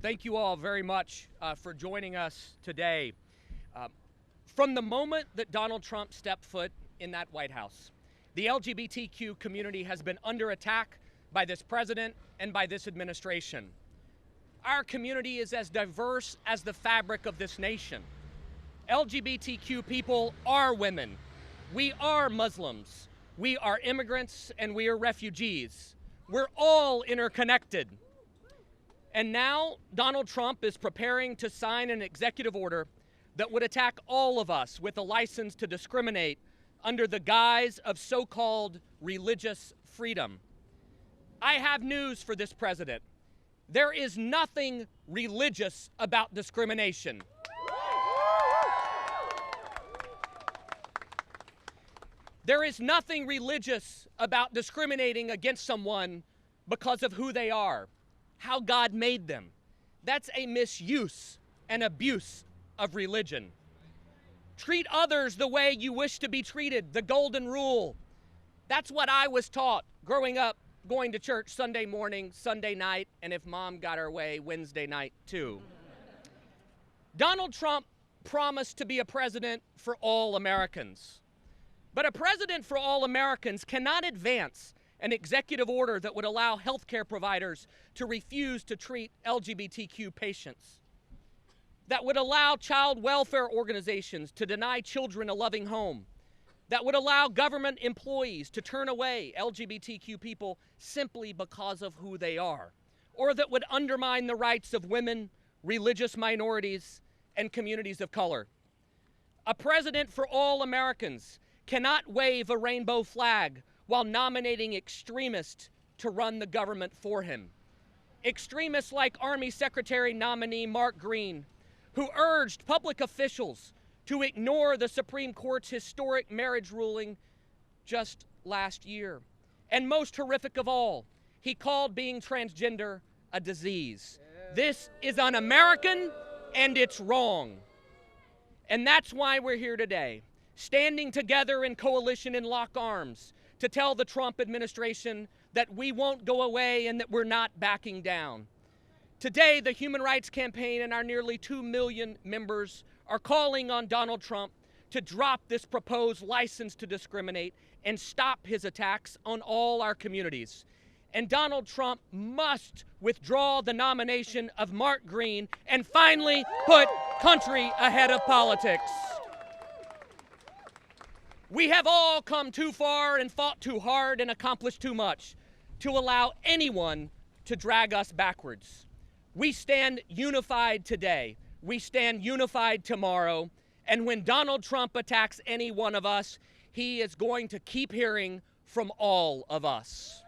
Thank you all very much for joining us today. From the moment that Donald Trump stepped foot in that White House, the LGBTQ community has been under attack by this president and by this administration. Our community is as diverse as the fabric of this nation. LGBTQ people are women. We are Muslims. We are immigrants and we are refugees. We're all interconnected. And now Donald Trump is preparing to sign an executive order that would attack all of us with a license to discriminate under the guise of so-called religious freedom. I have news for this president. There is nothing religious about discrimination. There is nothing religious about discriminating against someone because of who they are, how God made them. That's a misuse and abuse of religion. Treat others the way you wish to be treated, the golden rule. That's what I was taught growing up, going to church Sunday morning, Sunday night, and if mom got her way, Wednesday night too. Donald Trump promised to be a president for all Americans. But a president for all Americans cannot advance an executive order that would allow healthcare providers to refuse to treat LGBTQ patients, that would allow child welfare organizations to deny children a loving home, that would allow government employees to turn away LGBTQ people simply because of who they are, or that would undermine the rights of women, religious minorities, and communities of color. A president for all Americans cannot wave a rainbow flag while nominating extremists to run the government for him. Extremists like Army Secretary nominee Mark Green, who urged public officials to ignore the Supreme Court's historic marriage ruling just last year. And most horrific of all, he called being transgender a disease. This is un-American and it's wrong. And that's why we're here today, standing together in coalition and lock arms to tell the Trump administration that we won't go away and that we're not backing down. Today, the Human Rights Campaign and our nearly 2 million members are calling on Donald Trump to drop this proposed license to discriminate and stop his attacks on all our communities. And Donald Trump must withdraw the nomination of Mark Green and finally put country ahead of politics. We have all come too far and fought too hard and accomplished too much to allow anyone to drag us backwards. We stand unified today. We stand unified tomorrow. And when Donald Trump attacks any one of us, he is going to keep hearing from all of us.